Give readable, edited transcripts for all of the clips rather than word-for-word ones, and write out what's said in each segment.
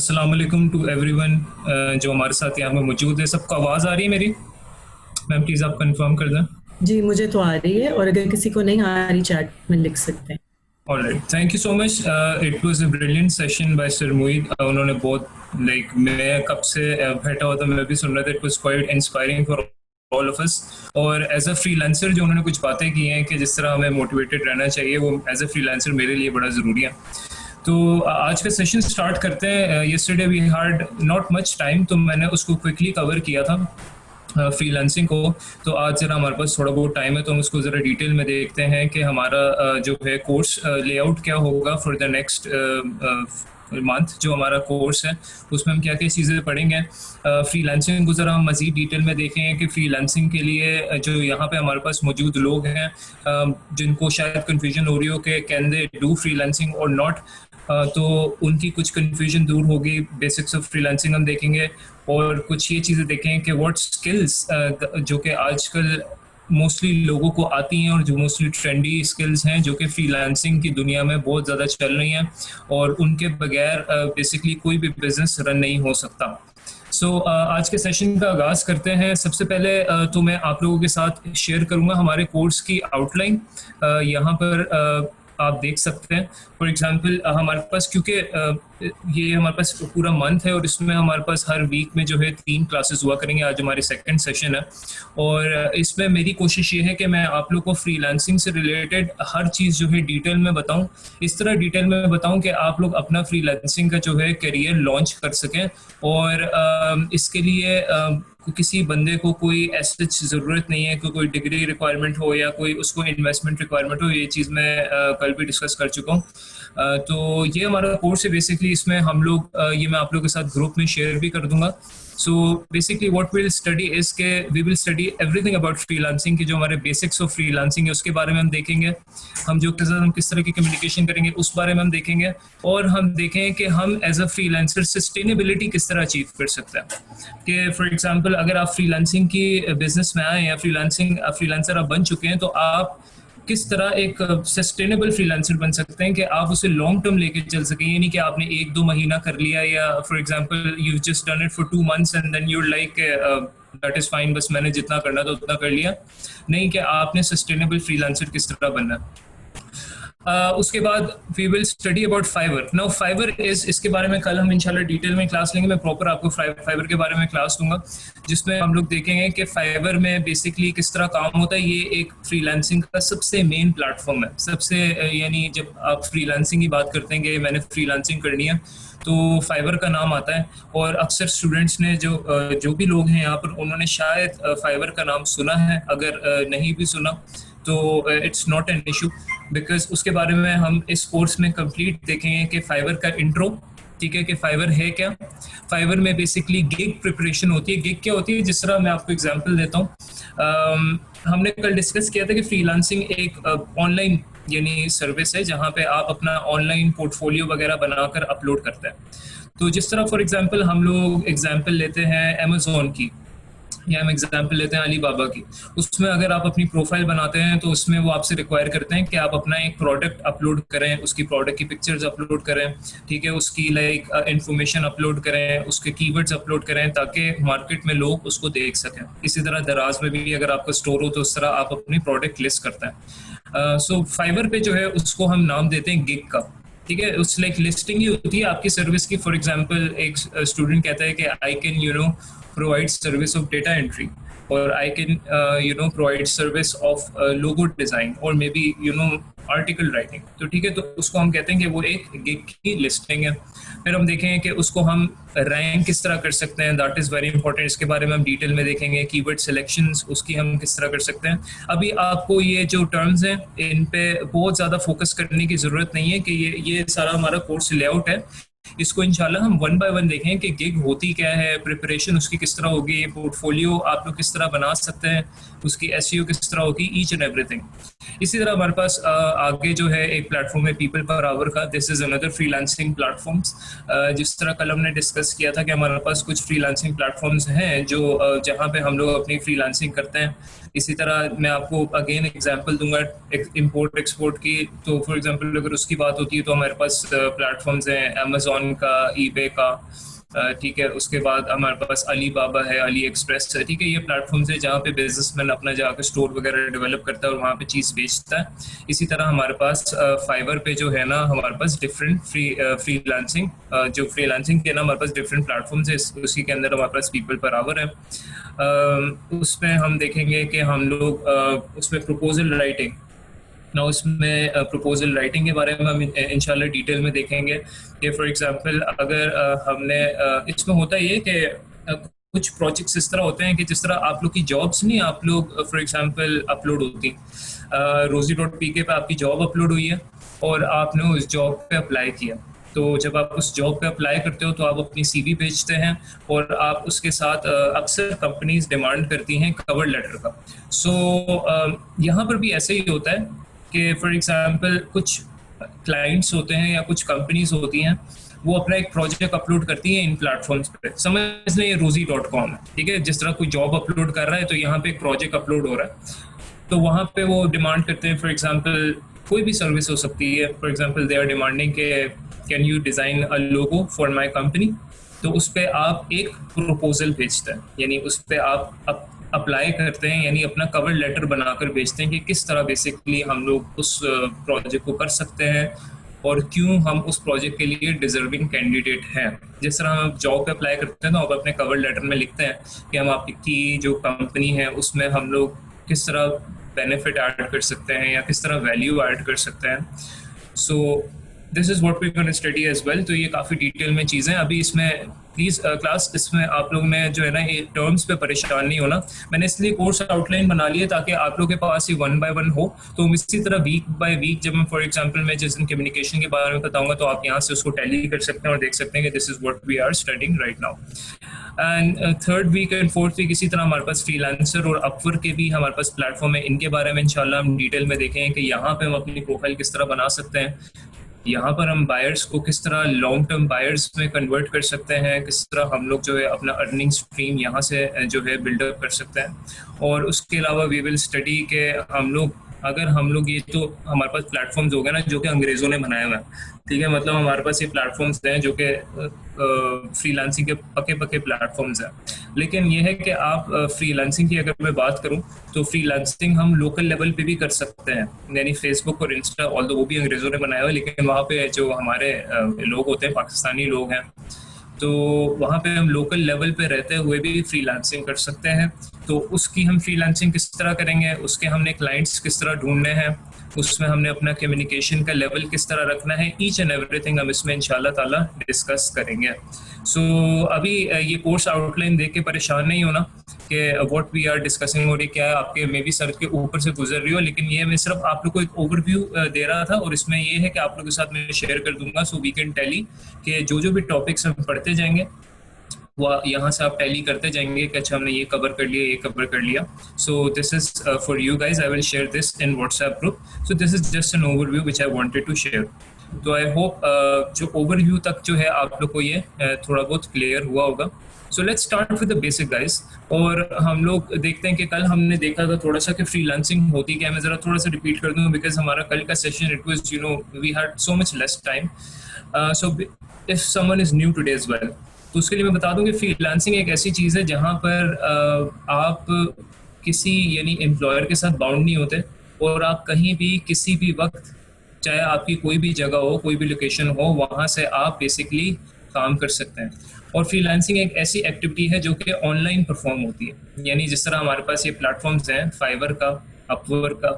अस्सलाम वालेकुम to everyone जो हमारे साथ यहाँ पे मौजूद है। सबको आवाज़ आ रही है मेरी? मैम प्लीज़ आप कंफर्म कर दें। जी, मुझे तो आ रही है और अगर किसी को नहीं आ रही चैट में लिख सकते हैं। Alright, thank you so much. It was a brilliant session by sir Moid. उन्होंने बहुत मैं कब से बैठा हुआ था, मैं भी सुन रहा था। It was quite inspiring for all of us. और एज अ फ्रीलांसर जो उन्होंने कुछ बातें की हैं कि जिस तरह हमें मोटिवेटेड रहना चाहिए, वो एज अ फ्रीलांसर मेरे लिए बड़ा ज़रूरी है। तो आज का सेशन स्टार्ट करते हैं। Yesterday we had not much time, तो मैंने उसको क्विकली कवर किया था फ्रीलांसिंग को। तो आज ज़रा हमारे पास थोड़ा बहुत टाइम है, तो हम उसको ज़रा डिटेल में देखते हैं कि हमारा जो है कोर्स लेआउट क्या होगा फॉर द नेक्स्ट मंथ। जो हमारा कोर्स है उसमें हम क्या क्या चीज़ें पढ़ेंगे। फ्रीलांसिंग को ज़रा हम मज़ीद डिटेल में देखेंगे कि फ्रीलांसिंग के लिए जो यहाँ पे हमारे पास मौजूद लोग हैं, जिनको शायद कन्फ्यूजन हो रही हो कि कैन दे डू फ्रीलांसिंग और नॉट, तो उनकी कुछ कन्फ्यूजन दूर होगी। बेसिक्स ऑफ फ्रीलांसिंग हम देखेंगे और कुछ ये चीज़ें देखें कि व्हाट स्किल्स जो कि आजकल मोस्टली लोगों को आती हैं और जो मोस्टली ट्रेंडी स्किल्स हैं जो कि फ्रीलांसिंग की दुनिया में बहुत ज़्यादा चल रही हैं, और उनके बगैर बेसिकली कोई भी बिजनेस रन नहीं हो सकता। आज के सेशन का आगाज़ करते हैं। सबसे पहले तो मैं आप लोगों के साथ शेयर करूंगा हमारे कोर्स की आउटलाइन। यहाँ पर आप देख सकते हैं। फॉर एग्जांपल हमारे पास, क्योंकि ये हमारे पास पूरा मंथ है और इसमें हमारे पास हर वीक में जो है 3 क्लासेस हुआ करेंगे। आज हमारी सेकंड सेशन है और इसमें मेरी कोशिश ये है कि मैं आप लोग को फ्रीलांसिंग से रिलेटेड हर चीज़ जो है डिटेल में बताऊं। इस तरह डिटेल में बताऊं कि आप लोग अपना फ्रीलांसिंग का जो है करियर लॉन्च कर सकें। और इसके लिए किसी बंदे को कोई ऐसी ज़रूरत नहीं है कि कोई डिग्री रिक्वायरमेंट हो या कोई उसको इन्वेस्टमेंट रिक्वायरमेंट हो। ये चीज़ मैं कल भी डिस्कस कर चुका हूँ। तो ये हमारा कोर्स है बेसिकली। इसमें हम लोग ये मैं आप लोगों के साथ ग्रुप में शेयर भी कर दूंगा। So basically what will study is के we will study everything about freelancing की जो हमारे बेसिक्स ऑफ फ्रीलांसिंग है उसके बारे में हम देखेंगे। हम जो हम किस तरह की कम्युनिकेशन करेंगे उस बारे में हम देखेंगे। और हम देखें कि हम एज अ फ्रीलांसर सस्टेनेबिलिटी किस तरह अचीव कर सकते हैं। कि फॉर एग्जांपल अगर आप फ्रीलांसिंग की बिजनेस में आए या फ्रीलांसर आप बन चुके हैं, तो आप किस तरह एक सस्टेनेबल फ्रीलांसर बन सकते हैं कि आप उसे लॉन्ग टर्म लेके चल सकें। ये नहीं कि आपने 1-2 महीना कर लिया, या for example you just done it for 2 months and then you like that is fine, बस मैंने जितना करना था उतना कर लिया। नहीं, कि आपने सस्टेनेबल फ्रीलांसर किस तरह बनना है। उसके बाद we will study about Fiverr. Now Fiverr is, इसके बारे में कल हम इंशाल्लाह डिटेल में क्लास लेंगे। मैं प्रॉपर आपको फाइवर के बारे में क्लास दूंगा जिसमें हम लोग देखेंगे कि फाइवर में बेसिकली किस तरह काम होता है। ये एक फ्रीलांसिंग का सबसे मेन प्लेटफॉर्म है। सबसे यानी जब आप फ्रीलांसिंग की बात करते हैं कि मैंने फ्रीलांसिंग करनी है, तो फाइवर का नाम आता है। और अक्सर स्टूडेंट्स ने जो भी लोग हैं यहाँ पर, उन्होंने शायद फाइवर का नाम सुना है। अगर नहीं भी सुना तो it's not an issue, because उसके बारे में हम इस कोर्स में कंप्लीट देखेंगे कि फाइवर का इंट्रो, ठीक है, कि फाइवर है क्या। फाइवर में बेसिकली गिग प्रिपरेशन होती है। गिग क्या होती है, जिस तरह मैं आपको एग्जांपल देता हूँ। हमने कल डिस्कस किया था कि फ्रीलांसिंग एक ऑनलाइन यानी सर्विस है जहाँ पे आप अपना ऑनलाइन पोर्टफोलियो वगैरह बनाकर अपलोड करते हैं। तो जिस तरह फॉर एग्जांपल हम लोग एग्जांपल लेते हैं अमेजोन की, या हम एग्जांपल लेते हैं अलीबाबा की। उसमें अगर आप अपनी प्रोफाइल बनाते हैं तो उसमें वो आपसे रिक्वायर करते हैं कि आप अपना एक प्रोडक्ट अपलोड करें, उसकी प्रोडक्ट की पिक्चर्स अपलोड करें, ठीक है, उसकी लाइक इंफॉर्मेशन अपलोड करें, उसके कीवर्ड्स अपलोड करें ताकि मार्केट में लोग उसको देख सकें। इसी तरह दराज में भी अगर आपका स्टोर हो तो उस तरह आप अपनी प्रोडक्ट लिस्ट करते हैं। सो फाइवर पे जो है उसको हम नाम देते हैं गिग का, ठीक है। उस लाइक लिस्टिंग ही होती है आपकी सर्विस की। फॉर एग्जांपल एक स्टूडेंट कहता है कि I can provide service of data entry, or I can provide service of logo design, or maybe article writing। तो ठीक है, तो उसको हम कहते हैं कि वो एक गिग की लिस्टिंग है। फिर हम देखेंगे कि उसको हम रैंक किस तरह कर सकते हैं। That is very important. इसके बारे में हम डिटेल में देखेंगे। कीवर्ड सिलेक्शंस उसकी हम किस तरह कर सकते हैं। अभी आपको ये जो टर्म्स हैं इन पे बहुत ज़्यादा फोकस करने की ज़रूरत नहीं है कि ये सारा हमारा कोर्स लेआउट है। इसको इंशाल्लाह हम 1 बाय 1 देखें कि गिग होती क्या है, प्रिपरेशन उसकी किस तरह होगी, पोर्टफोलियो आप लोग किस तरह बना सकते हैं, उसकी एसईओ किस तरह होगी, ईच एंड एवरीथिंग। इसी तरह हमारे पास आगे जो है एक प्लेटफॉर्म है पीपल पर आवर का। This is another freelancing platforms. जिस तरह कल हमने डिस्कस किया था कि हमारे पास कुछ फ्रीलांसिंग प्लेटफॉर्म्स हैं जो जहाँ पे हम लोग अपनी फ्रीलांसिंग करते हैं। इसी तरह मैं आपको अगेन एग्जांपल दूंगा इंपोर्ट एक्सपोर्ट की। तो फॉर एग्जांपल अगर उसकी बात होती है तो हमारे पास प्लेटफॉर्म्स हैं अमेजोन का, ईबे का, ठीक है। उसके बाद हमारे पास अली बाबा है, अली एक्सप्रेस है, ठीक है। ये प्लेटफॉर्म्स है जहाँ पे बिजनेसमैन अपना जाकर स्टोर वगैरह डेवलप करता है और वहाँ पे चीज़ बेचता है। इसी तरह हमारे पास फाइवर पे जो है ना हमारे पास डिफरेंट फ्रीलांसिंग जो फ्रीलांसिंग के ना हमारे पास डिफरेंट प्लेटफॉर्म्स है। उसी के अंदर हमारे पास पीपल पर आवर है। उसमें हम देखेंगे कि हम लोग उसमें प्रपोजल राइटिंग ना, उसमें प्रपोजल राइटिंग के बारे में हम इंशाल्लाह डिटेल में देखेंगे कि फॉर एग्जांपल अगर हमने इसमें होता ये कि कुछ प्रोजेक्ट्स इस तरह होते हैं कि जिस तरह आप लोग की जॉब्स नहीं, आप लोग फॉर एग्जांपल अपलोड होती rosie.pk पे आपकी जॉब अपलोड हुई है और आपने उस जॉब पे अप्लाई किया। तो जब आप उस जॉब पे अप्लाई करते हो तो आप अपनी सीवी भेजते हैं और आप उसके साथ अक्सर कंपनीज डिमांड करती हैं कवर लेटर का। सो यहाँ पर भी ऐसे ही होता है कि फॉर एग्जांपल कुछ क्लाइंट्स होते हैं या कुछ कंपनीज होती हैं, वो अपना एक प्रोजेक्ट अपलोड करती है इन प्लेटफॉर्म्स पे। समझ लें ये rosie.com है, ठीक है। जिस तरह कोई जॉब अपलोड कर रहा है तो यहाँ पे एक प्रोजेक्ट अपलोड हो रहा है, तो वहाँ पे वो डिमांड करते हैं फॉर एग्जांपल कोई भी सर्विस हो सकती है। For example they are demanding के can you design a logo for my company. तो उस पर आप एक प्रपोजल भेजते हैं, यानी उस पर आप अप्लाई करते हैं, यानी अपना कवर लेटर बनाकर भेजते हैं कि किस तरह बेसिकली हम लोग उस प्रोजेक्ट को कर सकते हैं और क्यों हम उस प्रोजेक्ट के लिए डिजर्विंग कैंडिडेट हैं। जिस तरह हम जॉब पे अप्लाई करते हैं तो आप अपने कवर लेटर में लिखते हैं कि हम आपकी जो कंपनी है उसमें हम लोग किस तरह बेनिफिट ऐड कर सकते हैं या किस तरह वैल्यू ऐड कर सकते हैं। So this is what we gonna study as well. तो ये काफ़ी डिटेल में चीज़ें अभी इसमें प्लीज़ क्लास इसमें आप लोग ने जो है ना ये टर्म्स पे परेशान नहीं होना। मैंने इसलिए कोर्स आउटलाइन बना लिया ताकि आप लोगों के पास ये 1 by 1 हो। तो इसी तरह वीक बाय वीक जब मैं फॉर एग्जांपल मैं जिस दिन कम्युनिकेशन के बारे में बताऊंगा तो आप यहाँ से उसको टैली कर सकते हैं और देख सकते हैं कि this is what we are studying right now. And third week and fourth week इसी तरह हमारे पास फ्रीलांसर और अपवर्क के भी हमारे पास प्लेटफॉर्म है। इनके बारे में इंशाल्लाह हम डिटेल में देखेंगे कि यहाँ पे हम अपनी प्रोफाइल किस तरह बना सकते हैं, यहाँ पर हम बायर्स को किस तरह लॉन्ग टर्म बायर्स में कन्वर्ट कर सकते हैं, किस तरह हम लोग जो है अपना अर्निंग स्ट्रीम यहाँ से जो है बिल्डअप कर सकते हैं। और उसके अलावा वी विल स्टडी के हम लोग अगर हम लोग ये तो हमारे पास प्लेटफॉर्म्स हो गए ना जो कि अंग्रेज़ों ने बनाए हुए हैं, ठीक है। मतलब हमारे पास ये प्लेटफॉर्म्स हैं जो कि फ्रीलांसिंग के पके पके प्लेटफॉर्म्स हैं। लेकिन ये है कि आप फ्रीलांसिंग की अगर मैं बात करूं तो फ्रीलांसिंग हम लोकल लेवल पे भी कर सकते हैं, यानी फेसबुक और इंस्टा ऑल्दो वो भी अंग्रेज़ों ने बनाया हुआ है, लेकिन वहाँ पे जो हमारे लोग होते हैं पाकिस्तानी लोग हैं तो वहाँ पे हम लोकल लेवल पे रहते हुए भी फ्रीलांसिंग कर सकते हैं। तो उसकी हम फ्रीलांसिंग किस तरह करेंगे, उसके हमने क्लाइंट्स किस तरह ढूंढने हैं, उसमें हमने अपना कम्युनिकेशन का लेवल किस तरह रखना है, ईच एंड एवरीथिंग हम इसमें इंशाल्लाह ताला डिस्कस करेंगे। सो अभी ये कोर्स आउटलाइन देख के परेशान नहीं होना कि व्हाट वी आर डिस्कसिंग और ये क्या है आपके मे भी सर के ऊपर से गुजर रही हो, लेकिन ये मैं सिर्फ आप लोग को एक ओवरव्यू दे रहा था और इसमें ये है कि आप लोगों के साथ मैं शेयर कर दूंगा। सो वी कैन टैली कि जो भी टॉपिक्स हम पढ़ते जाएंगे वो यहाँ से आप टैली करते जाएंगे कि अच्छा हमने ये कवर कर लिया, ये कवर कर लिया। So this is for you guys, I will share this in WhatsApp group. So this is just an overview which I wanted to share. तो आई होप जो ओवरव्यू तक जो है आप लोग को ये थोड़ा बहुत क्लियर हुआ होगा। So let's start with the basic guys. और हम लोग देखते हैं कि कल हमने देखा था थोड़ा सा कि फ्रीलांसिंग होती क्या है। मैं ज़रा थोड़ा सा रिपीट कर दूँ बिकॉज हमारा कल का session it was you know we had so much less time. So if someone is new today as well तो उसके लिए मैं बता दूं कि फ्रीलांसिंग एक ऐसी चीज़ है जहां पर आप किसी यानी एम्प्लॉयर के साथ बाउंड नहीं होते और आप कहीं भी किसी भी वक्त, चाहे आपकी कोई भी जगह हो, कोई भी लोकेशन हो, वहां से आप बेसिकली काम कर सकते हैं। और फ्रीलांसिंग एक ऐसी एक्टिविटी है जो कि ऑनलाइन परफॉर्म होती है, यानी जिस तरह हमारे पास ये प्लेटफॉर्म्स हैं फाइवर का, अपवर्क का,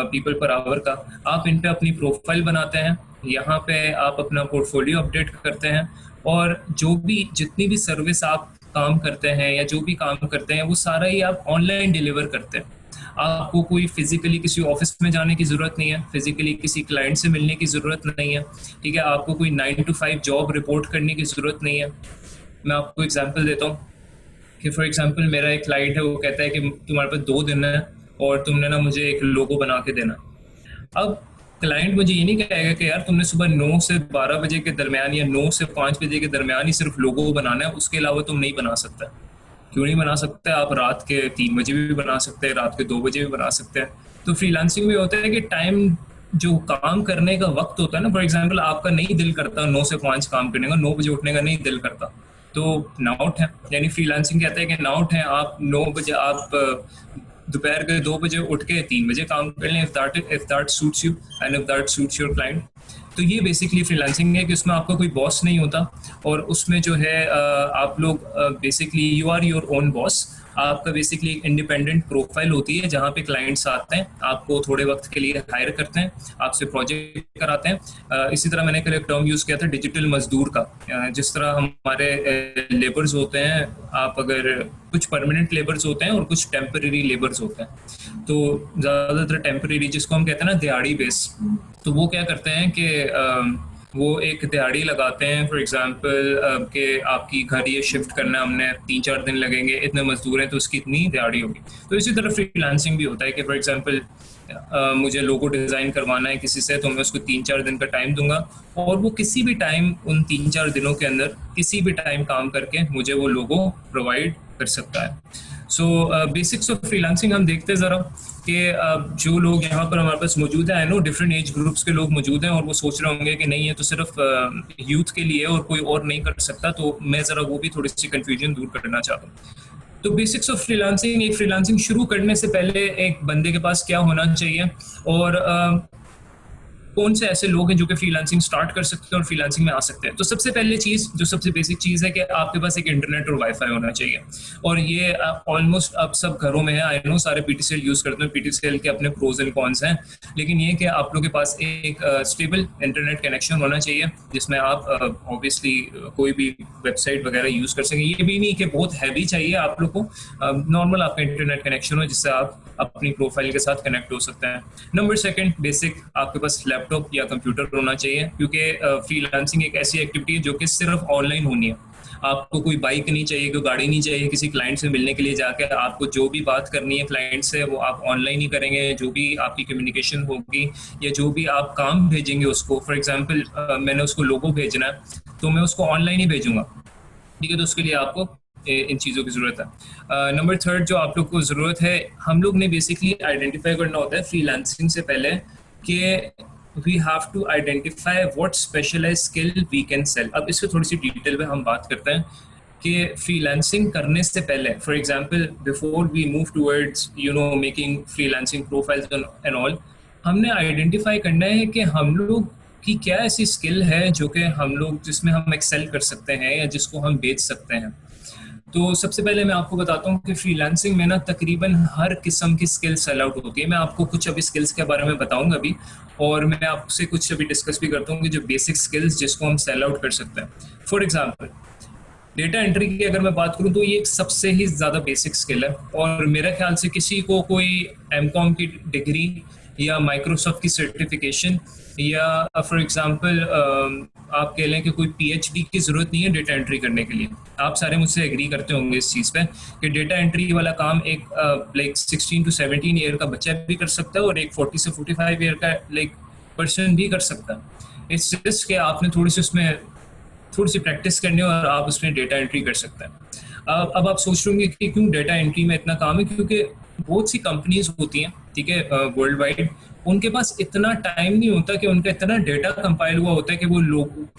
पीपल पर आवर का, आप इन पे अपनी प्रोफाइल बनाते हैं, यहाँ पे आप अपना पोर्टफोलियो अपडेट करते हैं और जो भी जितनी भी सर्विस आप काम करते हैं या जो भी काम करते हैं वो सारा ही आप ऑनलाइन डिलीवर करते हैं। आपको कोई फिजिकली किसी ऑफिस में जाने की ज़रूरत नहीं है, फिजिकली किसी क्लाइंट से मिलने की ज़रूरत नहीं है, ठीक है। आपको कोई 9 to 5 जॉब रिपोर्ट करने की ज़रूरत नहीं है। मैं आपको एग्जांपल देता हूँ कि फॉर एग्जांपल मेरा एक क्लाइंट है, वो कहता है कि तुम्हारे पास 2 दिन है और तुमने ना मुझे एक लोगो बना के देना। अब क्लाइंट मुझे ये नहीं कहेगा कि यार तुमने सुबह 9 से 12 बजे के दरमियान या 9 से 5 बजे के दरमियान ही सिर्फ लोगो बनाना है, उसके अलावा तुम नहीं बना सकता। क्यों नहीं बना सकते? आप रात के 3 बजे भी बना सकते हैं, रात के 2 बजे भी बना सकते हैं। तो फ्रीलांसिंग में होता है कि टाइम, जो काम करने का वक्त होता है ना, फॉर एग्जांपल आपका नहीं दिल करता 9 से 5 काम करने का, 9 बजे उठने का नहीं दिल करता, तो नाउट है। यानी फ्रीलांसिंग कहता है कि नाउट है, आप 9 बजे आप दोपहर के 2 बजे उठ के 3 बजे काम कर लें, if that suits you and if that suits your client. तो ये बेसिकली फ्रीलांसिंग है कि उसमें आपका कोई बॉस नहीं होता, और उसमें जो है आप लोग basically you are your own boss. आपका बेसिकली एक इंडिपेंडेंट प्रोफाइल होती है जहाँ पे क्लाइंट्स आते हैं, आपको थोड़े वक्त के लिए हायर करते हैं, आपसे प्रोजेक्ट कराते हैं। इसी तरह मैंने कल एक टर्म यूज़ किया था डिजिटल मजदूर का। जिस तरह हमारे लेबर्स होते हैं, आप अगर कुछ परमानेंट लेबर्स होते हैं और कुछ टेम्परेरी लेबर्स होते हैं। तो ज़्यादातर टेम्परेरी, जिसको हम कहते हैं ना दिहाड़ी बेस, तो वो क्या करते हैं कि वो एक दिहाड़ी लगाते हैं। फॉर एग्जांपल कि आपकी घर ये शिफ्ट करना है, हमने 3-4 दिन लगेंगे, इतने मजदूर हैं तो उसकी इतनी दिहाड़ी होगी। तो इसी तरह फ्रीलांसिंग भी होता है कि फॉर एग्जांपल मुझे लोगो डिज़ाइन करवाना है किसी से, तो मैं उसको 3-4 दिन का टाइम दूंगा, और वो किसी भी टाइम उन 3-4 दिनों के अंदर किसी भी टाइम काम करके मुझे वो लोगो प्रोवाइड कर सकता है। सो बेसिक्स ऑफ फ्रीलांसिंग हम देखते हैं ज़रा कि जो लोग यहाँ पर हमारे पास मौजूद हैं, I know different age groups के लोग मौजूद हैं और वो सोच रहे होंगे कि नहीं ये तो सिर्फ यूथ के लिए और कोई और नहीं कर सकता, तो मैं ज़रा वो भी थोड़ी सी कन्फ्यूजन दूर करना चाहता हूँ। तो बेसिक्स ऑफ फ्रीलांसिंग, एक फ्रीलांसिंग शुरू करने से पहले एक बंदे के पास क्या होना चाहिए, और कौन से ऐसे लोग हैं जो कि फ्रीलांसिंग स्टार्ट कर सकते हैं और फ्रीलांसिंग में आ सकते हैं। तो सबसे पहले चीज़, जो सबसे बेसिक चीज़ है कि आपके पास एक इंटरनेट और वाईफाई होना चाहिए, और ये ऑलमोस्ट अब सब घरों में है। आई नो सारे पीटीसीएल यूज़ करते हैं, पीटीसीएल के अपने प्रोज एंड कॉन्स हैं, लेकिन ये कि आप लोगों के पास एक स्टेबल इंटरनेट कनेक्शन होना चाहिए जिसमें आप ऑब्वियसली कोई भी वेबसाइट वगैरह यूज़ कर सकें। ये भी नहीं कि बहुत हैवी चाहिए आप लोग को, नॉर्मल आपका इंटरनेट कनेक्शन हो जिससे आप अपनी प्रोफाइल के साथ कनेक्ट हो सकते हैं। नंबर सेकंड, बेसिक आपके पास लैपटॉप या कंप्यूटर होना चाहिए, क्योंकि फ्रीलांसिंग एक ऐसी एक्टिविटी है जो कि सिर्फ ऑनलाइन होनी है। आपको कोई बाइक नहीं चाहिए, कोई गाड़ी नहीं चाहिए किसी क्लाइंट से मिलने के लिए जाकर। आपको जो भी बात करनी है क्लाइंट से वो आप ऑनलाइन ही करेंगे, जो भी आपकी कम्युनिकेशन होगी या जो भी आप काम भेजेंगे उसको, फॉर एग्जांपल मैंने उसको लोगो भेजना है तो मैं उसको ऑनलाइन ही भेजूंगा, ठीक है। तो उसके लिए आपको इन चीज़ों की ज़रूरत है। नंबर थर्ड जो आप लोग को ज़रूरत है, हम लोग ने बेसिकली आइडेंटिफाई करना होता है फ्रीलांसिंग से पहले कि we have to identify what specialized skill we can sell. अब इसको थोड़ी सी डिटेल में हम बात करते हैं कि फ्रीलांसिंग करने से पहले, for example before we move towards making freelancing profiles and all, हमने आइडेंटिफाई करना है कि हम लोग की क्या ऐसी स्किल है जो कि हम लोग जिसमें हम एक्सेल कर सकते हैं या जिसको हम बेच सकते हैं। तो सबसे पहले मैं आपको बताता हूँ कि फ्रीलांसिंग में ना तकरीबन हर किस्म की स्किल सेल आउट होती है। मैं आपको कुछ अभी स्किल्स के बारे में बताऊंगा अभी, और मैं आपसे कुछ अभी डिस्कस भी करता हूँ कि जो बेसिक स्किल्स जिसको हम सेल आउट कर सकते हैं। फॉर एग्जांपल डेटा एंट्री की अगर मैं बात करूं तो ये एक सबसे ही ज़्यादा बेसिक स्किल है, और मेरे ख्याल से किसी को कोई एमकॉम की डिग्री या माइक्रोसॉफ्ट की सर्टिफिकेशन या फॉर एग्जांपल आप कह लें कि कोई पीएचडी की ज़रूरत नहीं है डेटा एंट्री करने के लिए। आप सारे मुझसे एग्री करते होंगे इस चीज़ पे कि डेटा एंट्री वाला काम एक लाइक 16 to 17 ईयर का बच्चा भी कर सकता है और एक 40 से 45 ईयर का लाइक पर्सन भी कर सकता है। इट्स जस्ट कि आपने थोड़ी सी प्रैक्टिस करनी है और आप उसमें डेटा एंट्री कर सकते हैं। अब आप सोच रहे होंगे कि क्यों डेटा एंट्री में इतना काम है, क्योंकि बहुत सी कंपनीज होती हैं, ठीक है, वर्ल्ड वाइड, उनके पास इतना टाइम नहीं होता कि उनका इतना डेटा कंपाइल हुआ होता है कि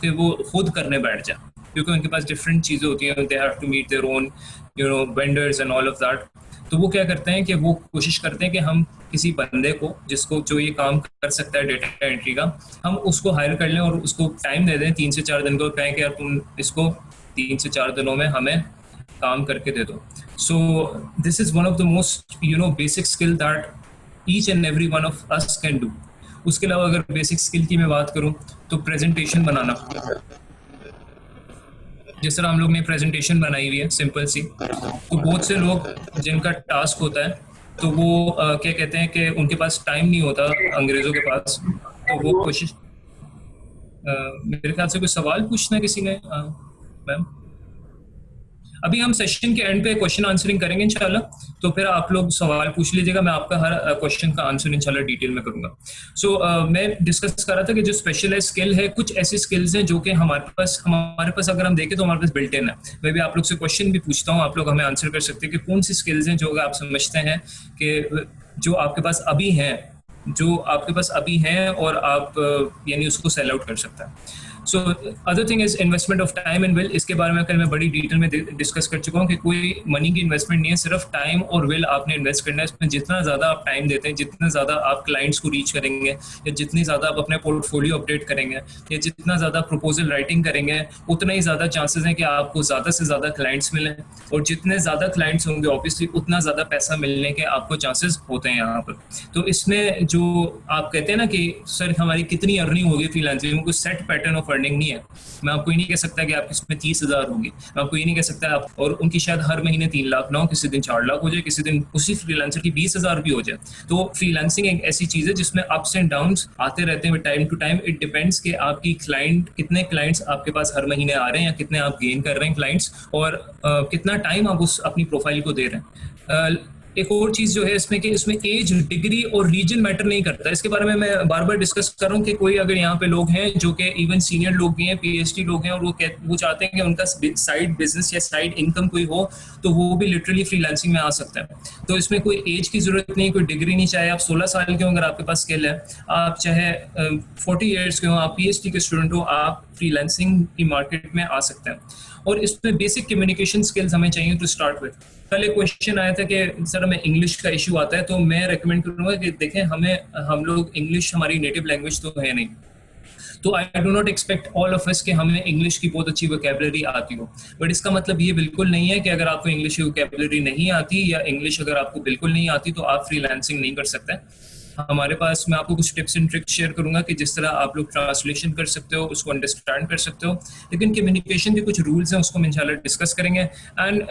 वो खुद करने बैठ जाए, क्योंकि उनके पास डिफरेंट चीज़ें होती हैं, they have to meet their own vendors and all of that. तो वो क्या करते हैं कि वो कोशिश करते हैं कि हम किसी बंदे को जिसको जो ये काम कर सकता है डेटा एंट्री का, हम उसको हायर कर लें और उसको टाइम दे दें 3 से 4 दिन को, कहें कि यार तुम इसको 3 से 4 दिनों में हमें काम करके दे दो। सो this is one of the most basic skill that each and every one of us can do. उसके अलावा अगर बेसिक स्किल की मैं बात करूं तो प्रेजेंटेशन बनाना, जिस तरह हम लोग ने प्रेजेंटेशन बनाई हुई है सिंपल सी, तो बहुत से लोग जिनका टास्क होता है तो वो क्या कहते हैं कि उनके पास टाइम नहीं होता अंग्रेज़ों के पास, तो वो कोशिश मेरे ख्याल से कोई सवाल पूछना किसी ने मैम। अभी हम सेशन के एंड पे क्वेश्चन आंसरिंग करेंगे इंशाल्लाह, तो फिर आप लोग सवाल पूछ लीजिएगा, मैं आपका हर क्वेश्चन का आंसर इंशाल्लाह डिटेल में करूंगा। सो मैं डिस्कस कर रहा था कि जो स्पेशलाइज स्किल है, कुछ ऐसी स्किल्स हैं जो कि हमारे पास अगर हम देखें तो हमारे पास बिल्ट इन है। मैं भी आप लोग से क्वेश्चन भी पूछता हूँ, आप लोग हमें आंसर कर सकते हैं कि कौन सी स्किल्स हैं जो आप समझते हैं कि जो आपके पास अभी हैं और आप यानी उसको सेल आउट कर सकता है। So other thing is investment of time and will. इसके बारे में कल मैं बड़ी डिटेल में डिस्कस कर चुका हूँ कि कोई मनी की इन्वेस्टमेंट नहीं है, सिर्फ टाइम और विल आपने इन्वेस्ट करना है। इसमें जितना ज़्यादा आप टाइम देते हैं, जितना ज़्यादा आप क्लाइंट्स को रीच करेंगे, या जितनी ज़्यादा आप अपने पोर्टफोलियो अपडेट करेंगे, या जितना ज़्यादा प्रपोजल राइटिंग करेंगे, उतना ही ज़्यादा चांसेस हैं कि आपको ज़्यादा से ज़्यादा क्लाइंट्स मिलें, और जितने ज़्यादा क्लाइंट्स होंगे ऑब्वियसली उतना ज़्यादा पैसा मिलने के आपको चांसेस होते हैं यहाँ पर। तो इसमें जो आप कहते हैं ना कि सर हमारी कितनी अर्निंग होगी फ्रीलांसिंग में, कोई सेट पैटर्न ऑफ अर्निंग नहीं है। मैं आपको ये नहीं कह सकता कि आपकी इसमें 30,000 होगी, मैं आपको ये नहीं कह सकता आप, और उनकी शायद हर महीने 3 लाख ना हो, किसी दिन 4 लाख हो जाए, किसी दिन उसी फ्रीलांसर की 20,000 भी हो जाए। तो फ्रीलांसिंग एक ऐसी चीज है जिसमें अप्स एंड डाउन्स आते रहते हैं time to time. It depends कि आपकी कितने क्लाइंट्स आपके पास हर महीने आ रहे हैं, या कितने आप गेन कर रहे हैं क्लाइंट्स, और कितना टाइम आप उस अपनी प्रोफाइल को दे रहे हैं। एक और चीज जो है इसमें कि इसमें एज, डिग्री और रीजन मैटर नहीं करता। इसके बारे में मैं बार बार डिस्कस कर रहा हूँ कि कोई अगर यहाँ पे लोग हैं जो कि इवन सीनियर लोग भी हैं, पीएचडी लोग हैं, और वो चाहते हैं कि उनका साइड बिजनेस या साइड इनकम कोई हो, तो वो भी लिटरली फ्रीलांसिंग में आ सकता है। तो इसमें कोई एज की जरूरत नहीं, कोई डिग्री नहीं, चाहे आप 16 साल के हो अगर आपके पास स्किल है, आप चाहे 40 ईयर्स के हो, आप पीएचडी के स्टूडेंट हो, आप फ्रीलांसिंग की मार्केट में आ सकते हैं। और इसमें बेसिक कम्युनिकेशन स्किल्स हमें चाहिए टू स्टार्ट विद। कल एक क्वेश्चन आया था कि सर हमें इंग्लिश का इशू आता है, तो मैं रेकमेंड करूंगा कि देखें हम लोग इंग्लिश हमारी नेटिव लैंग्वेज तो है नहीं, तो I do not expect all of us कि हमें इंग्लिश की बहुत अच्छी वोकैबुलरी आती हो। बट इसका मतलब ये बिल्कुल नहीं है कि अगर आपको इंग्लिश की वोकैबुलरी नहीं आती, या इंग्लिश अगर आपको बिल्कुल नहीं आती, तो आप फ्रीलांसिंग नहीं कर सकते। हमारे पास, मैं आपको कुछ टिप्स एंड ट्रिक्स शेयर करूंगा कि जिस तरह आप लोग ट्रांसलेशन कर सकते हो, उसको अंडरस्टैंड कर सकते हो। लेकिन कम्युनिकेशन के कुछ रूल्स हैं, उसको हम इंशाल्लाह डिस्कस करेंगे। एंड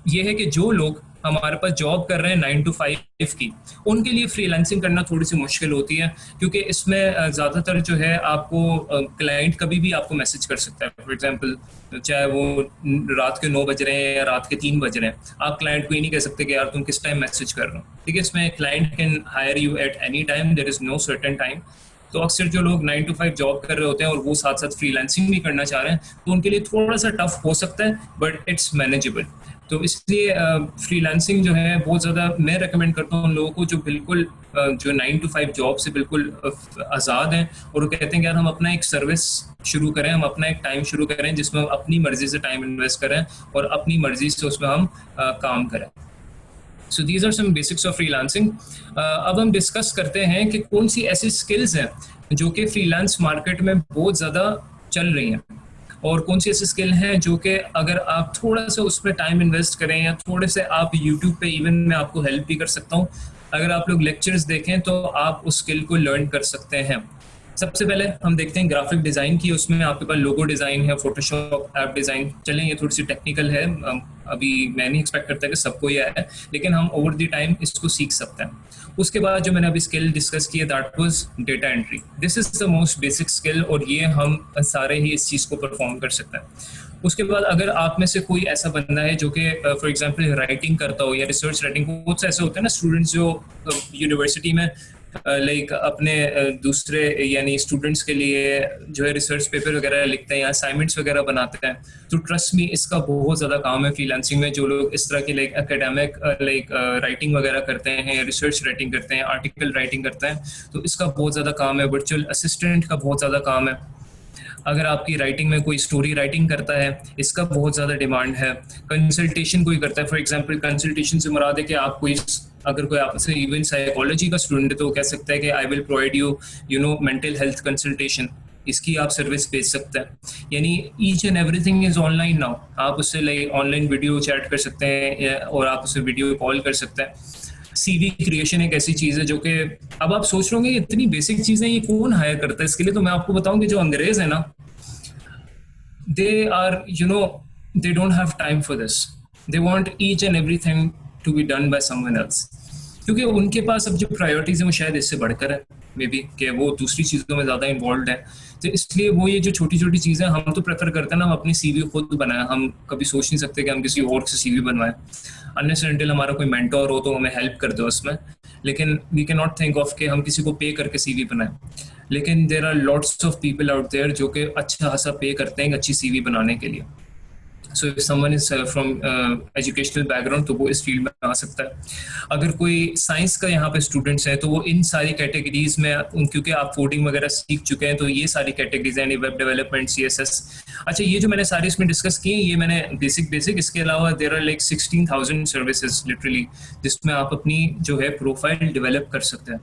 ये है कि जो लोग हमारे पास जॉब कर रहे हैं 9 to 5 की, उनके लिए फ्रीलांसिंग करना थोड़ी सी मुश्किल होती है, क्योंकि इसमें ज़्यादातर जो है आपको क्लाइंट कभी भी आपको मैसेज कर सकता है। फॉर एग्जांपल, चाहे वो रात के 9 बज रहे हैं या रात के 3 बज रहे हैं, आप क्लाइंट को ये नहीं कह सकते कि यार तुम किस टाइम मैसेज कर रहे हो। ठीक है, इसमें client can hire you at any time, there is no certain time. तो अक्सर जो लोग 9 to 5 जॉब कर रहे होते हैं और वो साथ साथ फ्रीलांसिंग भी करना चाह रहे हैं, तो उनके लिए थोड़ा सा टफ हो सकता है, बट इट्स मैनेजेबल। तो इसलिए फ्रीलांसिंग जो है बहुत ज़्यादा मैं रेकमेंड करता हूँ उन लोगों को जो बिल्कुल जो 9 to 5 जॉब से बिल्कुल आज़ाद हैं, और वो कहते हैं कि यार हम अपना एक सर्विस शुरू करें, हम अपना एक टाइम शुरू करें जिसमें हम अपनी मर्जी से टाइम इन्वेस्ट करें और अपनी मर्जी से उसमें हम काम करें। So these are some basics of freelancing. अब हम डिस्कस करते हैं कि कौन सी ऐसी स्किल्स हैं जो कि फ्रीलांस मार्केट में बहुत ज़्यादा चल रही हैं, और कौन सी ऐसी स्किल हैं जो कि अगर आप थोड़ा सा उस पर टाइम इन्वेस्ट करें, या थोड़े से आप यूट्यूब पे, इवन मैं आपको हेल्प भी कर सकता हूँ, अगर आप लोग लेक्चर्स देखें तो आप उस स्किल को लर्न कर सकते हैं। सबसे पहले हम देखते हैं ग्राफिक डिज़ाइन की। उसमें आपके पास लोगो डिज़ाइन है, फोटोशॉप ऐप डिज़ाइन। चलें, ये थोड़ी सी टेक्निकल है, अभी मैं नहीं एक्सपेक्ट करता कि सबको ये है, लेकिन हम ओवर द टाइम इसको सीख सकते हैं। उसके बाद जो मैंने अभी स्किल डिस्कस की है, that was data entry. This is the most basic skill, और ये हम सारे ही इस चीज़ को परफॉर्म कर सकते हैं। उसके बाद अगर आप में से कोई ऐसा बंदा है जो कि फॉर एग्जांपल राइटिंग करता हो या रिसर्च राइटिंग, बहुत से ऐसे होते हैं ना स्टूडेंट्स जो यूनिवर्सिटी में लाइक अपने दूसरे यानी स्टूडेंट्स के लिए जो है रिसर्च पेपर वगैरह लिखते हैं या असाइनमेंट्स वगैरह बनाते हैं। तो ट्रस्ट मी, इसका बहुत ज़्यादा काम है फ्रीलांसिंग में। जो लोग इस तरह की लाइक एकेडमिक लाइक राइटिंग वगैरह करते हैं या रिसर्च राइटिंग करते हैं, आर्टिकल राइटिंग करते हैं, तो इसका बहुत ज़्यादा काम है। वर्चुअल असिस्टेंट का बहुत ज़्यादा काम है। अगर आपकी राइटिंग में कोई स्टोरी राइटिंग करता है, इसका बहुत ज़्यादा डिमांड है। कंसल्टेशन कोई करता है, फॉर एग्जांपल कंसल्टेशन से मुराद है कि आप कोई, अगर कोई आपसे इवन साइकोलॉजी का स्टूडेंट है तो वो कह सकता है कि I will provide you mental health consultation, इसकी आप सर्विस भेज सकते हैं। यानी each and everything is online now. आप उससे लाइक ऑनलाइन वीडियो चैट कर सकते हैं और आप उससे वीडियो कॉल कर सकते हैं। सीवी क्रिएशन एक ऐसी चीज़ है जो कि अब आप सोच रहे होंगे इतनी बेसिक चीज़ें ये कौन हायर करता है इसके लिए, तो मैं आपको बताऊं कि जो अंग्रेज है ना, they are they don't have time for this. They want each and everything to be done by someone else. क्योंकि उनके पास अब जो प्रायोरिटीज है वो शायद इससे बढ़कर है, मे बी कि वो दूसरी चीज़ों में ज़्यादा इन्वॉल्व है। तो इसलिए वो ये जो छोटी छोटी चीज़ें हम तो प्रेफर करते हैं ना, हम अपनी सीवी खुद बनाएं। हम कभी सोच नहीं सकते कि हम किसी और से सीवी बनवाएं, अनलेस अनटिल हमारा कोई मेंटोर हो तो हमें हेल्प कर दो उसमें। लेकिन we can not think of कि हम किसी को पे करके सीवी बनाएं। लेकिन there are lots of people out there जो कि अच्छा खासा पे करते हैं अच्छी सीवी बनाने के लिए। सो if someone is from educational background तो वो इस फील्ड में आ सकता है। अगर कोई साइंस का यहाँ पे स्टूडेंट्स हैं तो वो इन सारी कैटेगरीज में, क्योंकि आप कोडिंग वगैरह सीख चुके हैं तो ये सारी कैटेगरीज हैं, वेब डेवलपमेंट, CSS। अच्छा, ये जो मैंने सारी इसमें डिस्कस किए ये मैंने बेसिक, इसके अलावा there are like 16,000 services literally जिसमें आप अपनी जो है प्रोफाइल डेवलप कर सकते हैं।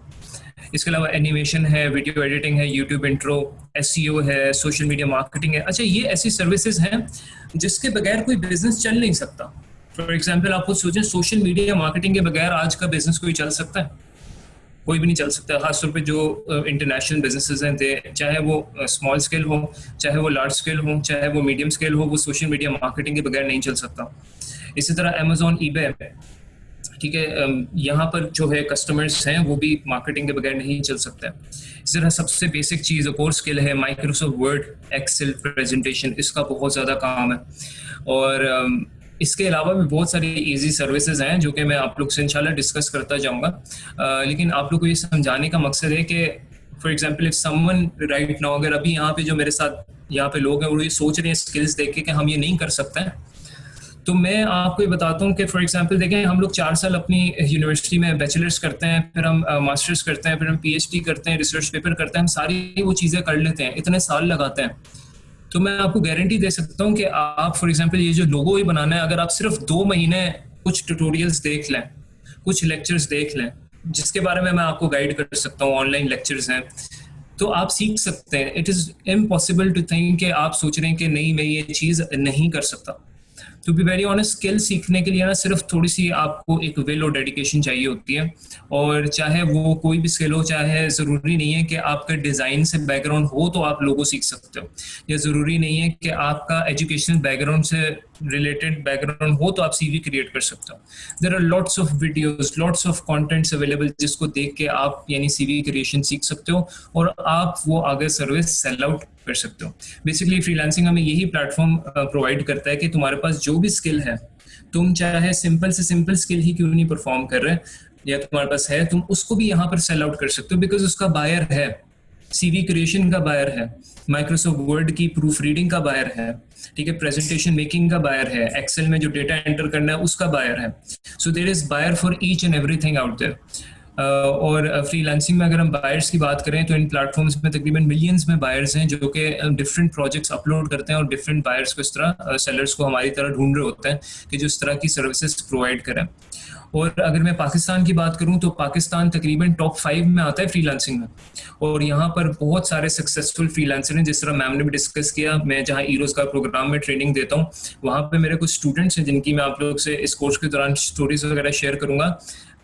इसके अलावा एनिमेशन है, वीडियो एडिटिंग है, यूट्यूब इंट्रो, SEO है, सोशल मीडिया मार्केटिंग है। अच्छा, ये ऐसी सर्विसेज हैं जिसके बगैर कोई बिजनेस चल नहीं सकता। फॉर एग्जांपल आप खुद सोचें, सोशल मीडिया मार्केटिंग के बगैर आज का बिजनेस कोई चल सकता है? कोई भी नहीं चल सकता। खासतौर पे जो इंटरनेशनल बिजनेसेस हैं, चाहे वो स्मॉल स्केल हो, चाहे वो लार्ज स्केल हो, चाहे वो मीडियम स्केल हो, वो सोशल मीडिया मार्केटिंग के बगैर नहीं चल सकता। इसी तरह अमेजोन, ईबे, ठीक है, यहाँ पर जो है कस्टमर्स हैं वो भी मार्केटिंग के बगैर नहीं चल सकता है। इस तरह सबसे बेसिक चीज़ और स्किल है माइक्रोसॉफ्ट वर्ड, एक्सेल, प्रेजेंटेशन, इसका बहुत ज़्यादा काम है। और इसके अलावा भी बहुत सारी इजी सर्विसेज हैं जो कि मैं आप लोग से इंशाल्लाह डिस्कस करता जाऊँगा। लेकिन आप लोग को ये समझाने का मकसद है कि for example if someone right now, अगर अभी यहाँ पे जो मेरे साथ यहाँ पे लोग हैं वो ये सोच रहे हैं स्किल्स देख के कि हम ये नहीं कर सकते हैं, तो मैं आपको ये बताता हूँ कि फॉर एग्जांपल देखें, हम लोग 4 साल अपनी यूनिवर्सिटी में बैचलर्स करते हैं, फिर हम मास्टर्स करते हैं, फिर हम PhD करते हैं, रिसर्च पेपर करते हैं, हम सारी वो चीज़ें कर लेते हैं, इतने साल लगाते हैं। तो मैं आपको गारंटी दे सकता हूँ कि आप फॉर एग्जांपल ये जो लोगो ही बनाना है, अगर आप सिर्फ 2 महीने कुछ ट्यूटोरियल्स देख लें, कुछ लेक्चर्स देख लें जिसके बारे में मैं आपको गाइड कर सकता हूँ, ऑनलाइन लेक्चर्स हैं, तो आप सीख सकते हैं। It is impossible to think कि आप सोच रहे हैं कि नहीं मैं ये चीज़ नहीं कर सकता। To be very honest, skill सीखने के लिए ना सिर्फ थोड़ी सी आपको एक विल और डेडिकेशन चाहिए होती है। और चाहे वो कोई भी स्किल हो, चाहे ज़रूरी नहीं है कि आपका डिज़ाइन से बैकग्राउंड हो तो आप लोगों सीख सकते हो, या ज़रूरी नहीं है कि आपका एजुकेशनल बैकग्राउंड से रिलेटेड बैकग्राउंड हो तो आप CV क्रिएट कर सकते हो। There are lots of videos, lots of contents available जिसको देख के आप यानी CV क्रिएशन सीख सकते हो और आप वो आगे सर्विस सेल आउट कर सकते हो। बेसिकली फ्रीलांसिंग हमें यही प्लेटफॉर्म प्रोवाइड करता है कि तुम्हारे पास जो भी स्किल है, तुम चाहे सिंपल से सिंपल स्किल ही क्यों नहीं परफॉर्म कर रहे या तुम्हारे पास है, तुम उसको भी यहाँ पर सेल आउट कर सकते हो, बिकॉज उसका बायर है, CV क्रिएशन का बायर है, माइक्रोसॉफ्ट वर्ड की प्रूफ रीडिंग का बायर है, ठीक है, प्रेजेंटेशन मेकिंग का बायर है, एक्सेल में जो डेटा एंटर करना है उसका बायर है। So there is buyer for each and everything out there. और फ्रीलांसिंग में अगर हम बायर्स की बात करें तो इन प्लेटफॉर्म्स में तकरीबन मिलियंस में बायर्स हैं जो कि डिफरेंट प्रोजेक्ट्स अपलोड करते हैं और डिफरेंट बायर्स को इस तरह सेलर्स को हमारी तरह ढूंढ रहे होते हैं कि जो इस तरह की सर्विसेज प्रोवाइड करें। और अगर मैं पाकिस्तान की बात करूं तो पाकिस्तान तकरीबन टॉप 5 में आता है फ्रीलांसिंग में, और यहाँ पर बहुत सारे सक्सेसफुल फ्रीलांसर हैं। जिस तरह मैम ने भी डिस्कस किया, मैं जहाँ ईरोज का प्रोग्राम में ट्रेनिंग देता हूँ वहाँ पे मेरे कुछ स्टूडेंट्स हैं जिनकी मैं आप लोग से इस कोर्स के दौरान स्टोरीज वगैरह शेयर करूँगा,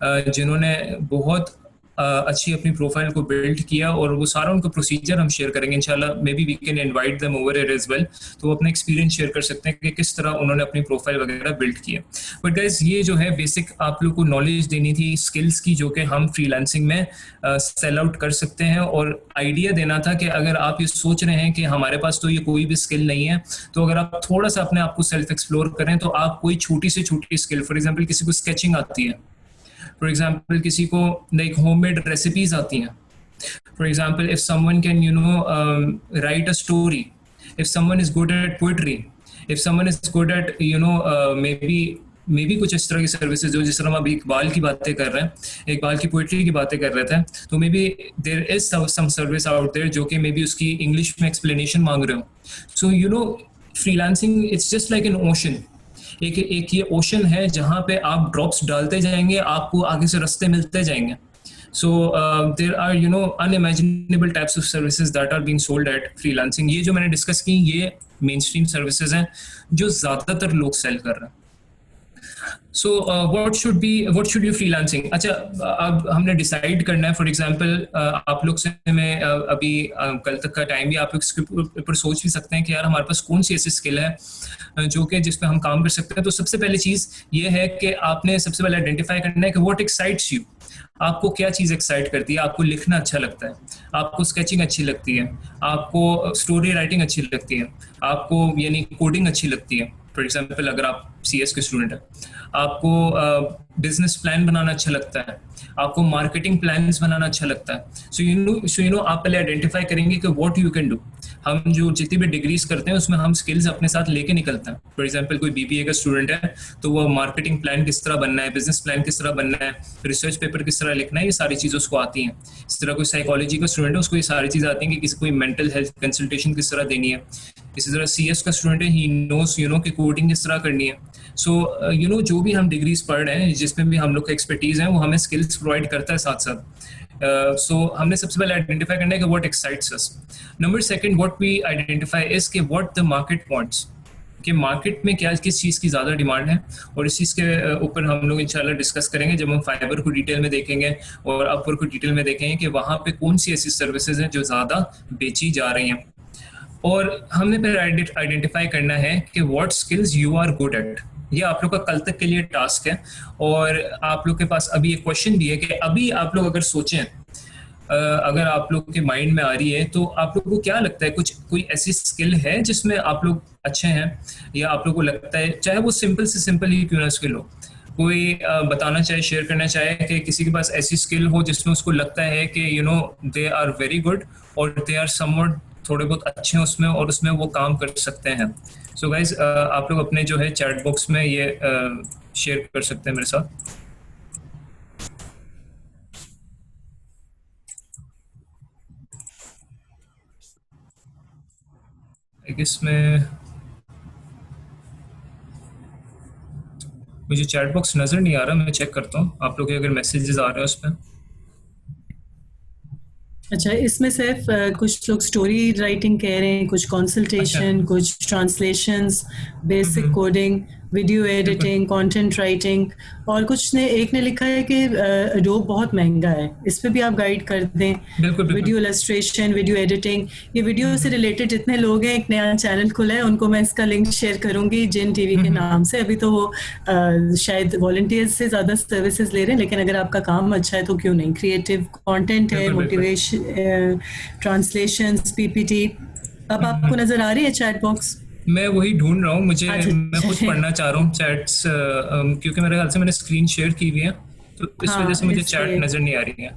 जिन्होंने बहुत अच्छी अपनी प्रोफाइल को बिल्ड किया, और वो सारा उनका प्रोसीजर हम शेयर करेंगे इंशाल्लाह। May be we can invite them over here as well, तो वो अपना एक्सपीरियंस शेयर कर सकते हैं कि किस तरह उन्होंने अपनी प्रोफाइल वगैरह बिल्ड किया। बट गाइस, ये जो है बेसिक आप लोग को नॉलेज देनी थी स्किल्स की, जो कि हम फ्रीलांसिंग में सेल आउट कर सकते हैं, और आइडिया देना था कि अगर आप ये सोच रहे हैं कि हमारे पास तो ये कोई भी स्किल नहीं है, तो अगर आप थोड़ा सा अपने आप को सेल्फ एक्सप्लोर करें तो आप कोई छोटी से छोटी स्किल, फॉर एग्जाम्पल किसी को स्केचिंग आती है, फॉर एग्जाम्पल किसी को लाइक होममेड रेसिपीज आती हैं, for example if someone can write a story, if someone is good at poetry, if someone is good at may be कुछ इस तरह की सर्विसेज जो, जिस तरह हम अभी इकबाल की बातें कर रहे हैं, इकबाल की पोएट्री की बातें कर रहे थे, तो maybe there is some service out there जो कि मे बी उसकी इंग्लिश में एक्सप्लेनेशन मांग रहे हो। So freelancing it's just like an ocean, एक ये ओशन है जहाँ पे आप ड्रॉप्स डालते जाएंगे, आपको आगे से रास्ते मिलते जाएंगे। So there are unimaginable types of services that are being sold at freelancing. ये जो मैंने डिस्कस की ये मेन स्ट्रीम सर्विसेज हैं जो ज्यादातर लोग सेल कर रहे हैं। So what should you freelancing. अच्छा, अब हमने डिसाइड करना है, फॉर एग्जांपल आप लोग से मैं अभी कल तक का टाइम भी आप लोग इसके ऊपर सोच भी सकते हैं कि यार हमारे पास कौन सी ऐसी स्किल है जो कि जिस पे हम काम कर सकते हैं। तो सबसे पहली चीज ये है कि आपने सबसे पहले आइडेंटिफाई करना है कि व्हाट एक्साइट्स यू। आपको क्या चीज़ एक्साइट करती है? आपको लिखना अच्छा लगता है, आपको स्केचिंग अच्छी लगती है, आपको स्टोरी राइटिंग अच्छी लगती है, आपको यानी कोडिंग अच्छी लगती है। फॉर एग्जाम्पल अगर आप CS के स्टूडेंट हैं, आपको बिजनेस प्लान बनाना अच्छा लगता है, आपको मार्केटिंग प्लान्स बनाना अच्छा लगता है। सो यू नो आप पहले आइडेंटिफाई करेंगे कि व्हाट यू कैन डू। हम जो जितनी भी डिग्रीज करते हैं उसमें हम स्किल्स अपने साथ लेके निकलते हैं। फॉर एग्जांपल कोई BBA का स्टूडेंट है तो वो मार्केटिंग प्लान किस तरह बनना है, बिजनेस प्लान किस तरह बनना है, रिसर्च पेपर किस तरह लिखना है, ये सारी चीज़ें उसको आती हैं। इस तरह कोई साइकोलॉजी का स्टूडेंट है उसको ये सारी चीज़ें आती हैं कि किसी कोई मेंटल हेल्थ कंसल्टेशन किस तरह देनी है। इसी तरह CS का स्टूडेंट है, ही नोस यू नो कि कोडिंग किस तरह करनी है। सो यू नो जो भी हम डिग्रीज पढ़ रहे हैं, जिसमें भी हम लोग का एक्सपर्टीज है, वो हमें स्किल्स प्रोवाइड करता है साथ साथ। सो हमने सबसे पहले आइडेंटिफाई करना है कि what excites us. Number second, what we identify is कि व्हाट द मार्केट वांट्स, कि मार्केट में क्या किस चीज़ की ज़्यादा डिमांड है। और इस चीज़ के ऊपर हम लोग इंशाल्लाह डिस्कस करेंगे जब हम फाइबर को डिटेल में देखेंगे और अपवर्क को डिटेल में देखेंगे कि वहाँ पे कौन सी ऐसी सर्विसेज हैं जो ज़्यादा बेची जा रही हैं। और हमने फिर आइडेंटिफाई करना है कि what skills you are good at. ये आप लोग का कल तक के लिए टास्क है। और आप लोग के पास अभी एक क्वेश्चन भी है कि अभी आप लोग अगर सोचें, अगर आप लोग के माइंड में आ रही है तो आप लोग को क्या लगता है, कुछ कोई ऐसी स्किल है जिसमें आप लोग अच्छे हैं, या आप लोग को लगता है, चाहे वो सिंपल से सिंपल ही क्यों ना स्किल हो, कोई बताना चाहे, शेयर करना चाहे कि किसी के पास ऐसी स्किल हो जिसमें उसको लगता है कि you know they are very good और दे आर समवट थोड़े बहुत अच्छे हैं उसमें और उसमें वो काम कर सकते हैं। सो गाइज आप लोग अपने जो है चैट बॉक्स में ये शेयर कर सकते हैं मेरे साथ। इसमें मुझे चैट बॉक्स नज़र नहीं आ रहा, मैं चेक करता हूँ आप लोग के अगर मैसेजेस आ रहे हैं उसमें। अच्छा, इसमें सिर्फ कुछ लोग स्टोरी राइटिंग कह रहे हैं, कुछ कंसल्टेशन, कुछ translations, basic coding, video editing, content writing, और कुछ ने एक ने लिखा है कि एडोब बहुत महंगा है, इस पे भी आप गाइड कर दें। वीडियो इलस्ट्रेशन, वीडियो एडिटिंग, ये वीडियो से रिलेटेड जितने लोग हैं, एक नया चैनल खुला है, उनको मैं इसका लिंक शेयर करूंगी जिन टीवी के नाम से। अभी तो वो शायद वॉलंटियर्स से ज़्यादा सर्विसेज ले रहे हैं, लेकिन अगर आपका काम अच्छा है तो क्यों नहीं। क्रिएटिव कंटेंट है, मोटिवेशन, ट्रांसलेशंस, PPT। अब आपको नजर आ रही है चैट बॉक्स? मैं वही ढूंढ रहा हूँ, मैं कुछ पढ़ना चाह रहा हूँ चैट्स, क्योंकि मेरे ख्याल से मैंने स्क्रीन शेयर की हुई है तो इस वजह से मुझे चैट नज़र नहीं आ रही है।